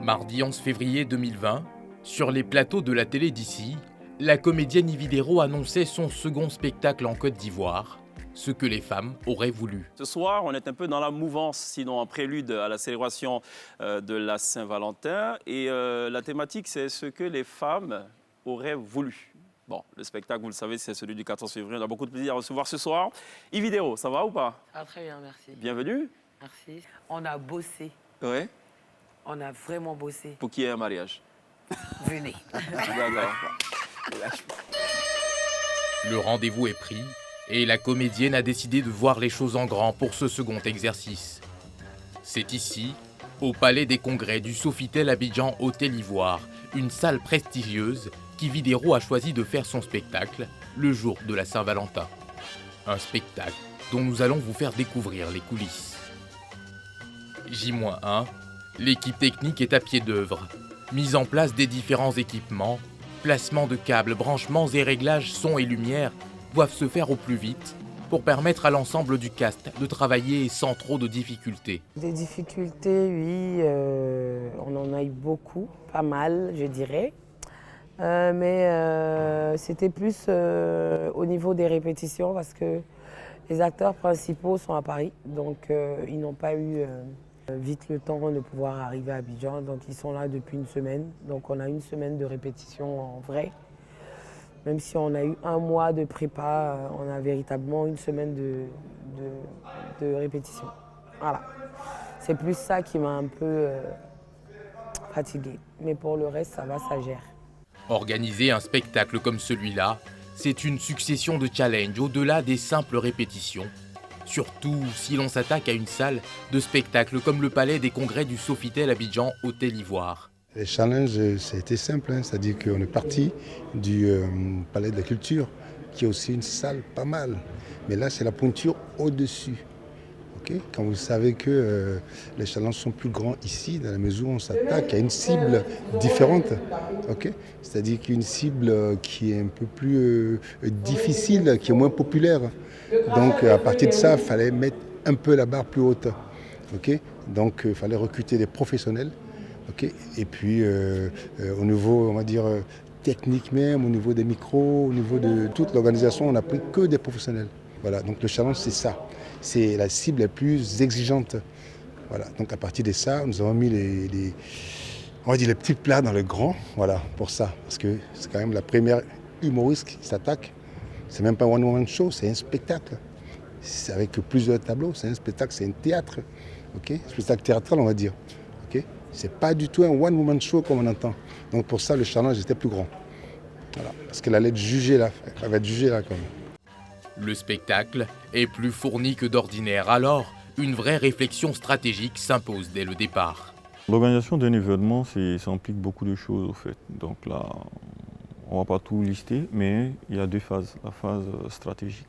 Mardi 11 février 2020, sur les plateaux de la télé d'ici, la comédienne Yvidero annonçait son second spectacle en Côte d'Ivoire, ce que les femmes auraient voulu. Ce soir, on est un peu dans la mouvance, sinon en prélude à la célébration de la Saint-Valentin. Et la thématique, c'est ce que les femmes auraient voulu. Bon, le spectacle, vous le savez, c'est celui du 14 février. On a beaucoup de plaisir à recevoir ce soir. Yvidero, ça va ou pas? Ah, très bien, merci. Bienvenue. Merci. On a bossé. Oui. On a vraiment bossé. Pour qu'il y ait un mariage. Venez. D'accord. Le rendez-vous est pris et la comédienne a décidé de voir les choses en grand pour ce second exercice. C'est ici, au Palais des Congrès du Sofitel Abidjan Hôtel Ivoire, une salle prestigieuse, qu'Yvidero a choisi de faire son spectacle le jour de la Saint-Valentin. Un spectacle dont nous allons vous faire découvrir les coulisses. J-1, l'équipe technique est à pied d'œuvre. Mise en place des différents équipements, placement de câbles, branchements et réglages son et lumière doivent se faire au plus vite pour permettre à l'ensemble du cast de travailler sans trop de difficultés. Des difficultés, oui, on en a eu beaucoup, pas mal, je dirais. Mais c'était plus au niveau des répétitions parce que les acteurs principaux sont à Paris, donc ils n'ont pas eu vite le temps de pouvoir arriver à Abidjan, donc ils sont là depuis une semaine. Donc on a une semaine de répétition en vrai. Même si on a eu un mois de prépa, on a véritablement une semaine de répétition. Voilà. C'est plus ça qui m'a un peu fatiguée. Mais pour le reste, ça va, ça gère. Organiser un spectacle comme celui-là, c'est une succession de challenges au-delà des simples répétitions. Surtout si l'on s'attaque à une salle de spectacle comme le Palais des Congrès du Sofitel Abidjan Hôtel Ivoire. Les challenges, ça a été simple, c'est-à-dire qu'on est parti du Palais de la Culture, qui est aussi une salle pas mal. Mais là, c'est la pointure au-dessus. Okay, quand vous savez que les challenges sont plus grands ici, dans la mesure où on s'attaque à une cible différente. Okay, c'est-à-dire qu'une cible qui est un peu plus difficile, qui est moins populaire. Donc à partir de ça, il fallait mettre un peu la barre plus haute. Okay, donc il fallait recruter des professionnels. Okay, et puis au niveau, on va dire, technique même, au niveau des micros, au niveau de toute l'organisation, on n'a pris que des professionnels. Voilà, donc le challenge c'est ça. C'est la cible la plus exigeante. Voilà. Donc à partir de ça, nous avons mis les petits plats dans le grand, voilà, pour ça. Parce que c'est quand même la première humoriste qui s'attaque. C'est même pas un one-woman show, c'est un spectacle. C'est avec plusieurs tableaux, c'est un spectacle, c'est un théâtre. Okay? Un spectacle théâtral, on va dire. Okay? C'est pas du tout un one-woman show comme on entend. Donc pour ça, le challenge était plus grand. Voilà. Parce qu'elle allait être jugée là, elle va être jugée là quand même. Le spectacle est plus fourni que d'ordinaire, alors une vraie réflexion stratégique s'impose dès le départ. L'organisation d'un événement, ça implique beaucoup de choses au fait. Donc là, on ne va pas tout lister, mais il y a deux phases. La phase stratégique,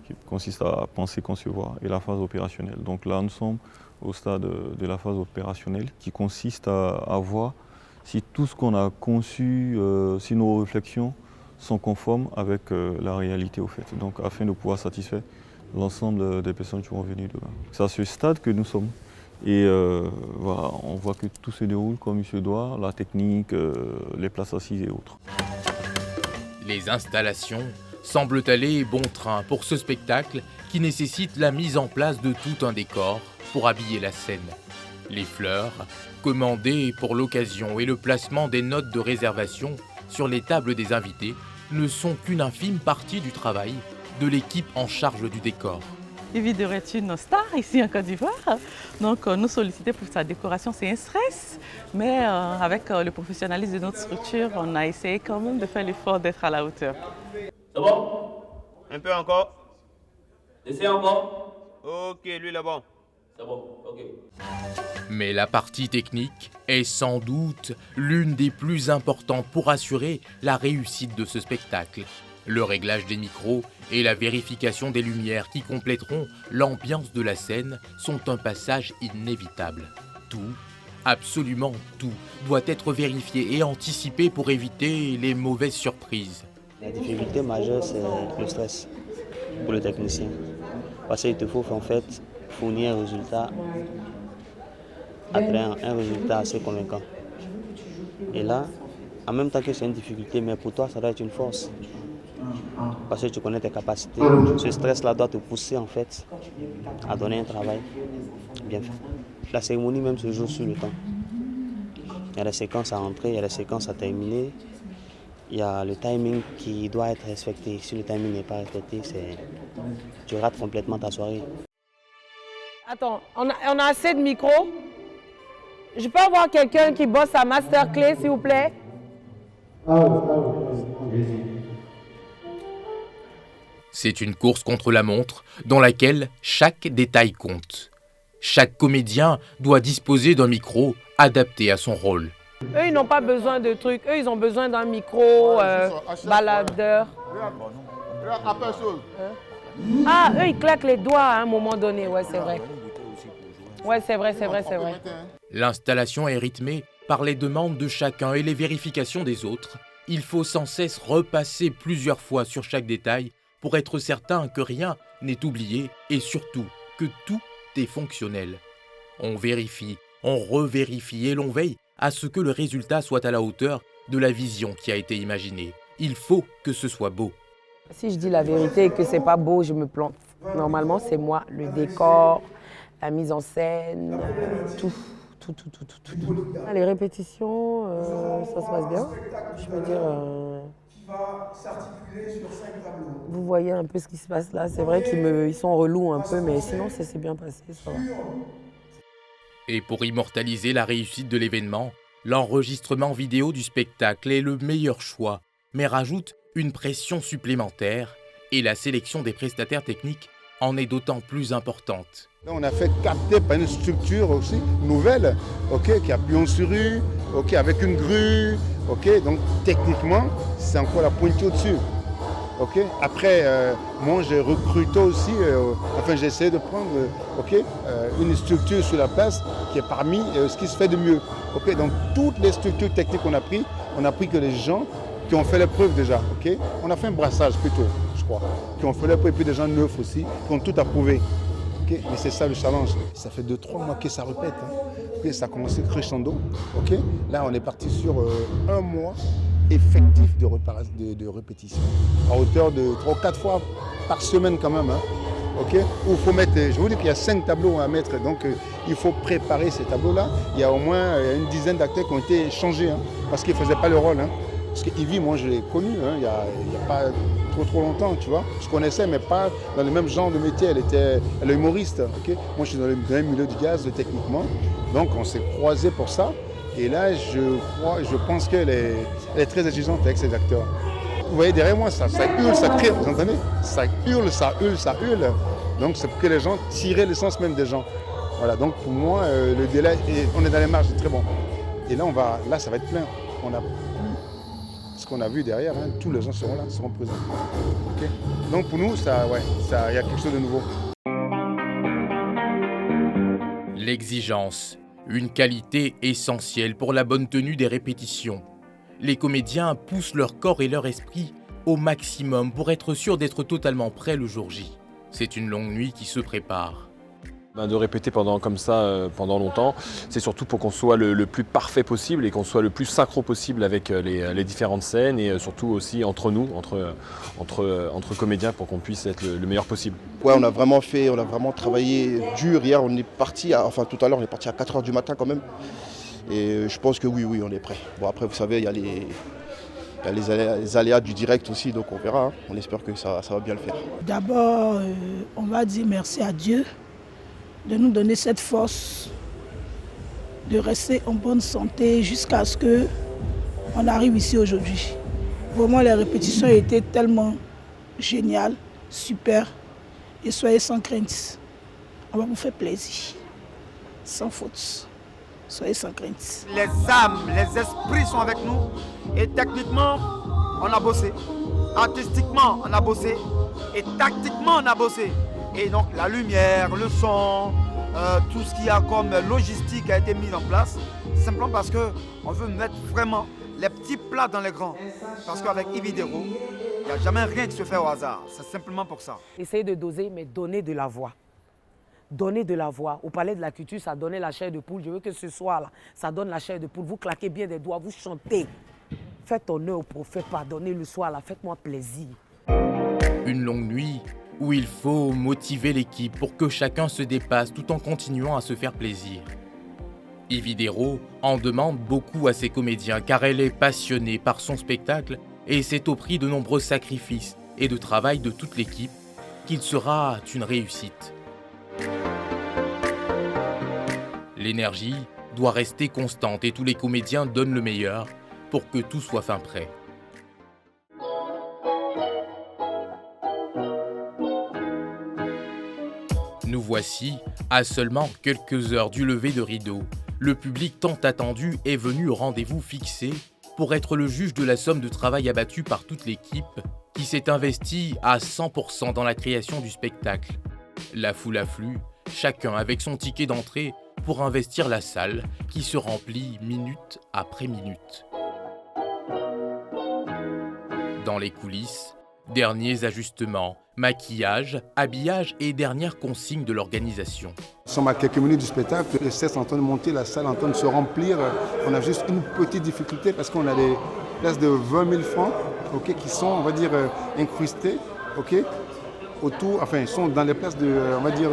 qui consiste à penser, concevoir, et la phase opérationnelle. Donc là, nous sommes au stade de la phase opérationnelle, qui consiste à voir si tout ce qu'on a conçu, si nos réflexions sont conformes avec la réalité au fait, donc afin de pouvoir satisfaire l'ensemble des personnes qui vont venir demain. C'est à ce stade que nous sommes et voilà, on voit que tout se déroule comme il se doit, la technique, les places assises et autres. Les installations semblent aller bon train pour ce spectacle qui nécessite la mise en place de tout un décor pour habiller la scène. Les fleurs, commandées pour l'occasion et le placement des notes de réservation sur les tables des invités ne sont qu'une infime partie du travail de l'équipe en charge du décor. Yvidero est une star ici en Côte d'Ivoire, donc nous solliciter pour sa décoration, c'est un stress, mais avec le professionnalisme de notre structure, on a essayé quand même de faire l'effort d'être à la hauteur. C'est bon? Un peu encore. Essaye encore. Ok, lui là bon. C'est bon, ok. Mais la partie technique est sans doute l'une des plus importantes pour assurer la réussite de ce spectacle. Le réglage des micros et la vérification des lumières qui compléteront l'ambiance de la scène sont un passage inévitable. Tout, absolument tout, doit être vérifié et anticipé pour éviter les mauvaises surprises. La difficulté majeure, c'est le stress pour le technicien. Parce qu'il te faut en fait fournir un résultat après un résultat assez convaincant. Et là, en même temps que c'est une difficulté, mais pour toi, ça doit être une force. Parce que tu connais tes capacités. Ce stress-là doit te pousser en fait à donner un travail bien fait. La cérémonie même se joue sur le temps. Il y a des séquences à entrer, il y a des séquences à terminer. Il y a le timing qui doit être respecté. Si le timing n'est pas respecté, tu rates complètement ta soirée. Attends, on a assez de micros. Je peux avoir quelqu'un qui bosse à Masterclay, s'il vous plaît? C'est une course contre la montre dans laquelle chaque détail compte. Chaque comédien doit disposer d'un micro adapté à son rôle. Eux, ils n'ont pas besoin de trucs. Eux, ils ont besoin d'un micro baladeur. Ah, eux, ils claquent les doigts à un moment donné. Ouais, c'est vrai. Ouais, c'est vrai. L'installation est rythmée par les demandes de chacun et les vérifications des autres. Il faut sans cesse repasser plusieurs fois sur chaque détail pour être certain que rien n'est oublié et surtout que tout est fonctionnel. On vérifie, on revérifie et l'on veille à ce que le résultat soit à la hauteur de la vision qui a été imaginée. Il faut que ce soit beau. Si je dis la vérité et que c'est pas beau, je me plante. Normalement, c'est moi, le décor, la mise en scène, tout. Les répétitions, ça se passe bien. Je veux dire, vous voyez un peu ce qui se passe là. C'est vrai qu'ils sont relous un peu, mais sinon, ça s'est bien passé, ça va. Et pour immortaliser la réussite de l'événement, l'enregistrement vidéo du spectacle est le meilleur choix, mais rajoute une pression supplémentaire et la sélection des prestataires techniques en est d'autant plus importante. Là, on a fait capter par une structure aussi nouvelle, qui appuie en sur rue, avec une grue, donc techniquement, c'est encore la pointure dessus. Après, moi j'ai recruté aussi, j'ai essayé de prendre une structure sur la place qui est parmi ce qui se fait de mieux. Donc toutes les structures techniques qu'on a pris que les gens qui ont fait l'épreuve déjà. On a fait un brassage plutôt, je crois, qui ont fait l'épreuve, et puis des gens neufs aussi, qui ont tout approuvé. Mais c'est ça le challenge. Ça fait 2-3 mois que ça répète. Ça a commencé crescendo. Là, on est parti sur 1 mois effectif de répétition, à hauteur de 3-4 fois par semaine quand même. Où il faut mettre, je vous dis qu'il y a 5 tableaux à mettre, donc il faut préparer ces tableaux-là. Il y a au moins une dizaine d'acteurs qui ont été changés, parce qu'ils ne faisaient pas le rôle. Parce que Ivy, moi je l'ai connu, il n'y a pas trop longtemps, tu vois. Je connaissais, mais pas dans le même genre de métier. Elle est humoriste. Moi je suis dans le même milieu du gaz, techniquement. Donc on s'est croisés pour ça. Et là, je pense qu'elle est très exigeante avec ses acteurs. Vous voyez derrière moi, ça hurle, ça crie, vous entendez? Ça hurle. Donc c'est pour que les gens tirent l'essence même des gens. Voilà, donc pour moi, le délai, on est dans les marges, c'est très bon. Et là, ça va être plein. On a ce qu'on a vu derrière, tous les gens seront là, seront présents. Donc pour nous, il y a quelque chose de nouveau. L'exigence, une qualité essentielle pour la bonne tenue des répétitions. Les comédiens poussent leur corps et leur esprit au maximum pour être sûrs d'être totalement prêts le jour J. C'est une longue nuit qui se prépare. De répéter pendant longtemps, c'est surtout pour qu'on soit le plus parfait possible et qu'on soit le plus synchro possible avec les différentes scènes et surtout aussi entre nous, entre comédiens pour qu'on puisse être le meilleur possible. Ouais, on a vraiment travaillé dur. Hier, tout à l'heure, on est parti à 4h du matin quand même. Et je pense que oui, on est prêt. Bon, après, vous savez, il y a les aléas du direct aussi, donc on verra. On espère que ça va bien le faire. D'abord, on va dire merci à Dieu de nous donner cette force de rester en bonne santé jusqu'à ce qu'on arrive ici aujourd'hui. Vraiment, les répétitions étaient tellement géniales, super. Et soyez sans crainte. On va vous faire plaisir, sans faute. Soyez sans crainte. Les âmes, les esprits sont avec nous. Et techniquement, on a bossé. Artistiquement, on a bossé. Et tactiquement, on a bossé. Et donc la lumière, le son, tout ce qu'il y a comme logistique a été mis en place, simplement parce qu'on veut mettre vraiment les petits plats dans les grands. Parce qu'avec Ivy Dero, il n'y a jamais rien qui se fait au hasard. C'est simplement pour ça. Essayez de doser, mais donnez de la voix. donner de la voix. Au Palais de la Culture, ça donnait la chair de poule. Je veux que ce soir-là, ça donne la chair de poule. Vous claquez bien des doigts, vous chantez. Faites honneur au prophète, pardonnez le soir, là, faites-moi plaisir. Une longue nuit où il faut motiver l'équipe pour que chacun se dépasse tout en continuant à se faire plaisir. Yves Dero en demande beaucoup à ses comédiens car elle est passionnée par son spectacle et c'est au prix de nombreux sacrifices et de travail de toute l'équipe qu'il sera une réussite. L'énergie doit rester constante et tous les comédiens donnent le meilleur pour que tout soit fin prêt. Nous voici à seulement quelques heures du lever de rideau. Le public tant attendu est venu au rendez-vous fixé pour être le juge de la somme de travail abattue par toute l'équipe qui s'est investie à 100% dans la création du spectacle. La foule afflue, chacun avec son ticket d'entrée pour investir la salle qui se remplit minute après minute. Dans les coulisses, derniers ajustements, maquillage, habillage et dernières consignes de l'organisation. Nous sommes à quelques minutes du spectacle, les scènes sont en train de monter, la salle est en train de se remplir. On a juste une petite difficulté parce qu'on a des places de 20 000 francs qui sont, on va dire, incrustées autour, enfin, ils sont dans les places de, on va dire,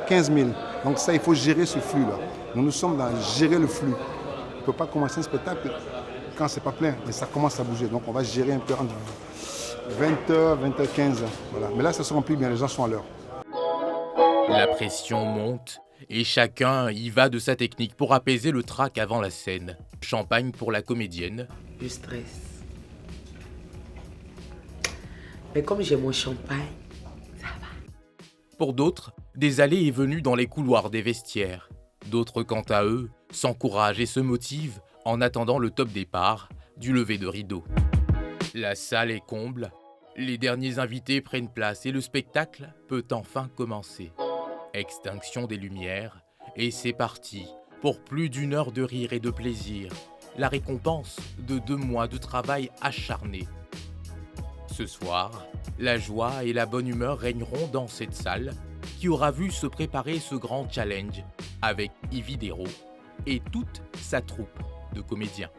15 000. Donc ça, il faut gérer ce flux-là. Nous sommes dans gérer le flux. On ne peut pas commencer un spectacle quand c'est pas plein, mais ça commence à bouger. Donc on va gérer un peu entre 20h, 20h15. Voilà. Mais là, ça se remplit bien, les gens sont à l'heure. La pression monte et chacun y va de sa technique pour apaiser le trac avant la scène. Champagne pour la comédienne. Je stresse. Mais comme j'ai mon champagne, ça va. Pour d'autres, des allées et venues dans les couloirs des vestiaires. D'autres, quant à eux, s'encouragent et se motivent en attendant le top départ du lever de rideau. La salle est comble, les derniers invités prennent place et le spectacle peut enfin commencer. Extinction des lumières, et c'est parti pour plus d'1 heure de rire et de plaisir, la récompense de 2 mois de travail acharné. Ce soir, la joie et la bonne humeur régneront dans cette salle qui aura vu se préparer ce grand challenge avec Yves Dero et toute sa troupe de comédiens.